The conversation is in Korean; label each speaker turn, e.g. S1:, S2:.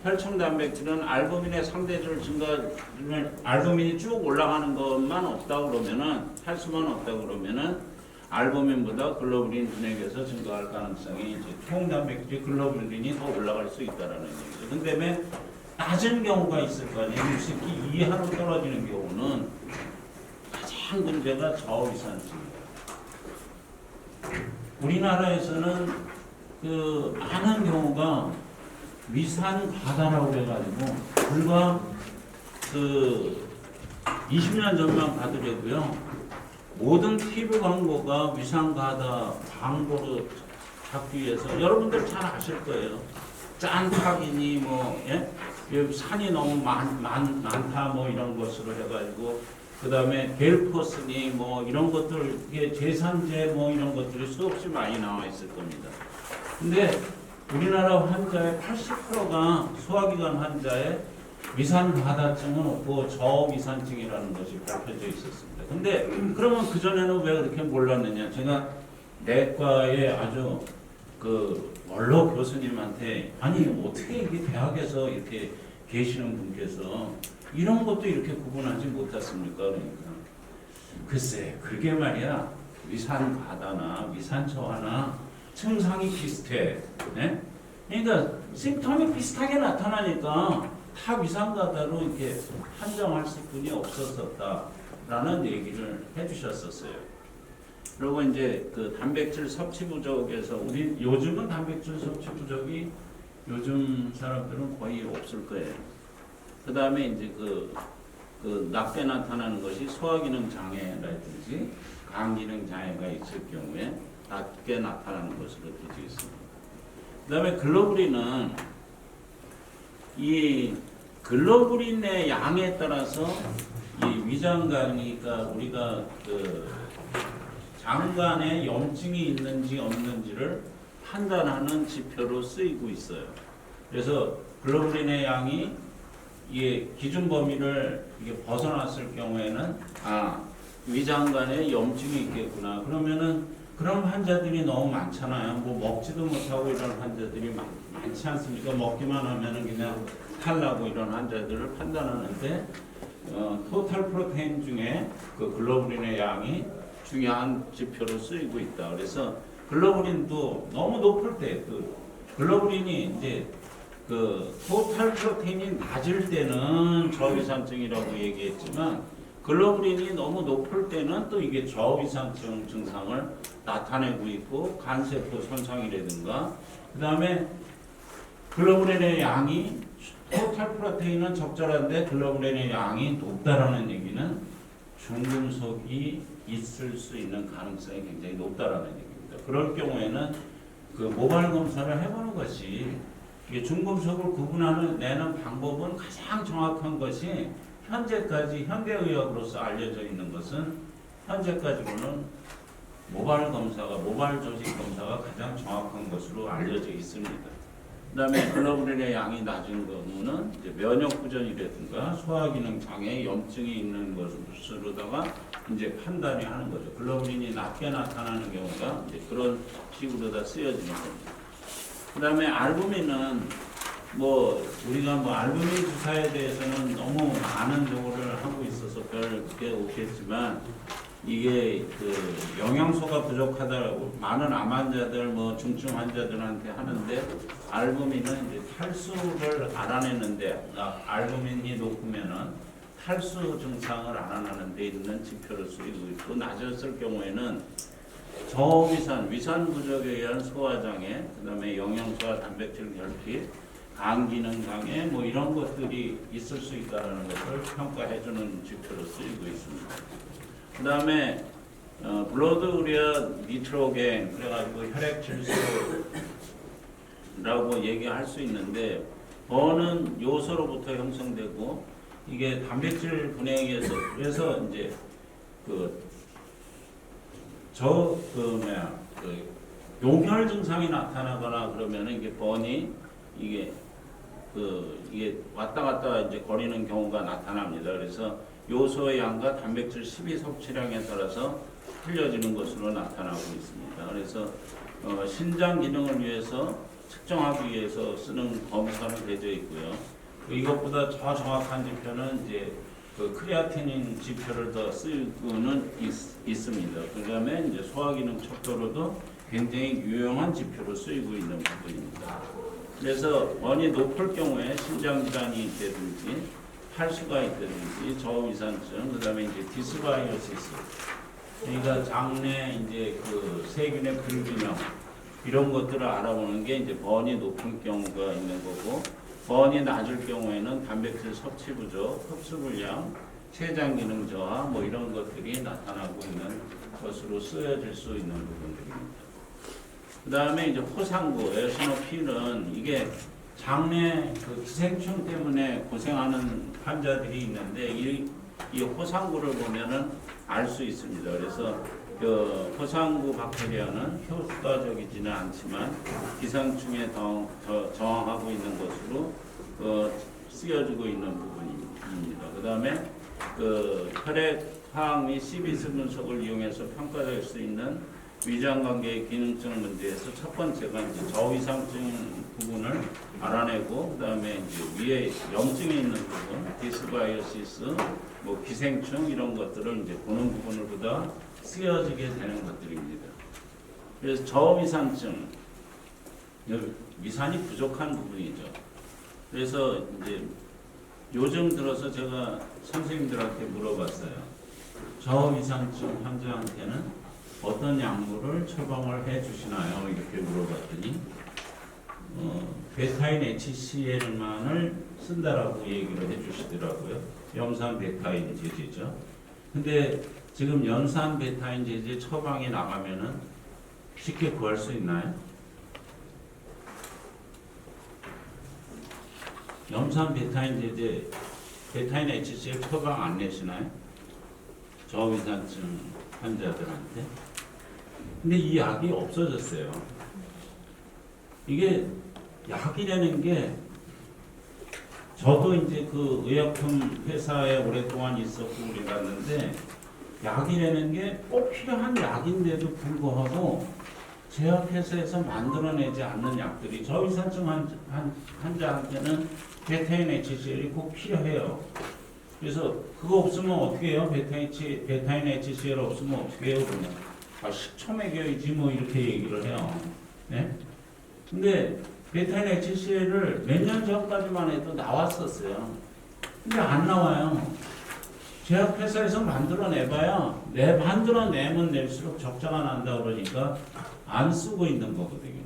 S1: 혈청 단백질은 알부민의 상대적으로 알부민이 쭉 올라가는 것만 없다 그러면은 할 수만 없다 그러면은 알부민보다 글로불린 분액에서 증가할 가능성이 이제 총 단백질이 글로불린이 더 올라갈 수 있다라는 얘기죠. 근데 낮은 경우가 있을 거 아니에요. 특히 이하로 떨어지는 경우는 가장 문제가 저위산증이에요. 우리나라에서는 그 많은 경우가 위산 과다라고 해가지고 불과 그 20년 전만 봐도되고요. 모든 TV 광고가 위산 과다 광고로 잡기 위해서 여러분들 잘 아실 거예요. 짠탁이니 뭐 여기 산이 너무 많다 뭐 이런 것으로 해가지고 그 다음에 델포스니 뭐 이런 것들 이게 제산제 뭐 이런 것들이 수없이 많이 나와 있을 겁니다. 근데 우리나라 환자의 80%가 소화기관 환자의 위산 과다증은 없고 저위산증이라는 것이 밝혀져 있었습니다. 근데 그러면 그전에는 왜 그렇게 몰랐느냐? 제가 내과의 아주 그 원로 교수님한테 아니 어떻게 이게 대학에서 이렇게 계시는 분께서 이런 것도 이렇게 구분하지 못했습니까? 그러니까 글쎄 그게 말이야 위산 과다나 위산 저하나 증상이 비슷해. 네? 그러니까 심텀이 비슷하게 나타나니까 다 위산 과다로 이렇게 판정할 수뿐이 없었다라는 얘기를 해주셨었어요. 그리고 이제 그 단백질 섭취 부족에서 우리 요즘은 단백질 섭취 부족이 요즘 사람들은 거의 없을 거예요. 그 다음에 이제 그 낮게 나타나는 것이 소화기능 장애라든지 간기능 장애가 있을 경우에 낮게 나타나는 것으로 되어 있습니다. 그 다음에 글로불린은 이 글로불린의 양에 따라서 이 위장관이니까 우리가 그 장관에 염증이 있는지 없는지를 판단하는 지표로 쓰이고 있어요. 그래서 글로불린의 양이 이게 기준 범위를 이게 벗어났을 경우에는 위장관에 염증이 있겠구나. 그러면은 그런 환자들이 너무 많잖아요. 뭐 먹지도 못하고 이런 환자들이 많지 않습니까? 먹기만 하면은 그냥 탈나고 이런 환자들을 판단하는데 토탈 프로테인 중에 그 글로불린의 양이 중요한 지표로 쓰이고 있다. 그래서 글로불린도 너무 높을 때 그 글로불린이 이제 그 토탈 프로테인이 낮을 때는 저위산증이라고 얘기했지만 글로불린이 너무 높을 때는 또 이게 저위산증 증상을 나타내고 있고 간세포 손상이라든가 그 다음에 글로불린의 양이 토탈 프로테인은 적절한데 글로불린의 양이 높다라는 얘기는 중금속이 있을 수 있는 가능성이 굉장히 높다라는 얘기입니다. 그럴 경우에는 그 모발 검사를 해보는 것이 이게 중금속을 구분하는 방법은 가장 정확한 것이 현재까지 현대의학으로서 알려져 있는 것은 현재까지로는 모발 조직 검사가 가장 정확한 것으로 알려져 있습니다. 그다음에 글로불린의 양이 낮은 경우는 이제 면역 부전이라든가 소화기능 장애, 염증이 있는 것으로다가 이제 판단이 하는 거죠. 글로불린이 낮게 나타나는 경우가 이제 그런 식으로 다 쓰여지는 겁니다. 그다음에 알부민은 뭐 우리가 뭐 알부민 주사에 대해서는 너무 많은 정보를 하고 있어서 별 그게 없겠지만 이게 그 영양소가 부족하다고 많은 암 환자들 뭐 중증 환자들한테 하는데 알부민은 이제 탈수를 알아내는데 알부민이 높으면은 탈수 증상을 알아내는 데 있는 지표를 쓰이고 있고 낮았을 경우에는 저위산, 위산 부족에 의한 소화장애, 그다음에 영양소와 단백질 결핍, 간기능 장애 뭐 이런 것들이 있을 수 있다는 것을 평가해주는 지표로 쓰이고 있습니다. 그 다음에 블러드 우리아 니트로겐 그래가지고 혈액 질소라고 얘기할 수 있는데 어는 요소로부터 형성되고 이게 단백질 분해에서 그래서 이제 용혈 증상이 나타나거나 그러면은 이게 번이 이게 왔다 갔다 이제 거리는 경우가 나타납니다. 그래서 요소의 양과 단백질 12 섭취량에 따라서 틀려지는 것으로 나타나고 있습니다. 그래서 신장 기능을 위해서 측정하기 위해서 쓰는 검사는 되어 있고요. 이것보다 더 정확한 지표는 이제 그 크레아티닌 지표를 더 쓰고는 있습니다. 그다음에 이제 소화기능 척도로도 굉장히 유용한 지표로 쓰이고 있는 부분입니다. 그래서 원이 높을 경우에 심장 질환이 있다든지 탈수가 있다든지 저위산증, 그다음에 이제 디스바이오시스, 그러니까 장내 이제 그 세균의 불균형 이런 것들을 알아보는 게 이제 번이 높은 경우가 있는 거고, 번이 낮을 경우에는 단백질 섭취 부족, 흡수 불량, 췌장 기능 저하 뭐 이런 것들이 나타나고 있는 것으로 쓰여질 수 있는 부분들입니다. 그 다음에 이제 호상구, 에오시노필은 이게 장내 그 기생충 때문에 고생하는 환자들이 있는데 이 호상구를 보면은 알 수 있습니다. 그래서 그 호상구 박테리아는 효과적이지는 않지만 기생충에 저항하고 있는 것으로 쓰여지고 있는 부분입니다. 그 다음에 그 혈액항 및 CBC 분석을 이용해서 평가될 수 있는 위장관계의 기능적 문제에서 첫 번째가 이제 저위상증 부분을 알아내고, 그다음에 이제 위에 염증이 있는 부분, 디스바이오시스, 뭐 기생충 이런 것들을 이제 보는 부분으로보다 쓰여지게 되는 것들입니다. 그래서 저위산증, 위산이 부족한 부분이죠. 그래서 이제 요즘 들어서 제가 선생님들한테 물어봤어요. 저위산증 환자한테는 어떤 약물을 처방을 해 주시나요? 이렇게 물어봤더니 베타인 HCL만을 쓴다라고 얘기를 해 주시더라고요. 염산 베타인 제제죠. 근데 지금 연산 베타인 제제 처방이 나가면은 쉽게 구할 수 있나요? 염산 베타인 제제, 베타인 HCL 처방 안 내시나요? 저위산증 환자들한테. 근데 이 약이 없어졌어요. 이게 약이라는 게 저도 이제 그 의약품 회사에 오랫동안 있었고 그래봤는데 약이라는 게 꼭 필요한 약인데도 불구하고 제약회사에서 만들어내지 않는 약들이 저위산증 환자한테는 베타인 HCL이 꼭 필요해요. 그래서 그거 없으면 어떻게 해요? 베타인 HCL 없으면 어떻게 해요? 그러면 식초 먹여야지 뭐 이렇게 얘기를 해요. 네? 근데 베타인 HCL을 몇 년 전까지만 해도 나왔었어요. 근데 안 나와요. 제약회사에서 만들어내봐야 만들어내면 낼수록 적자가 난다 그러니까 안 쓰고 있는 거거든요.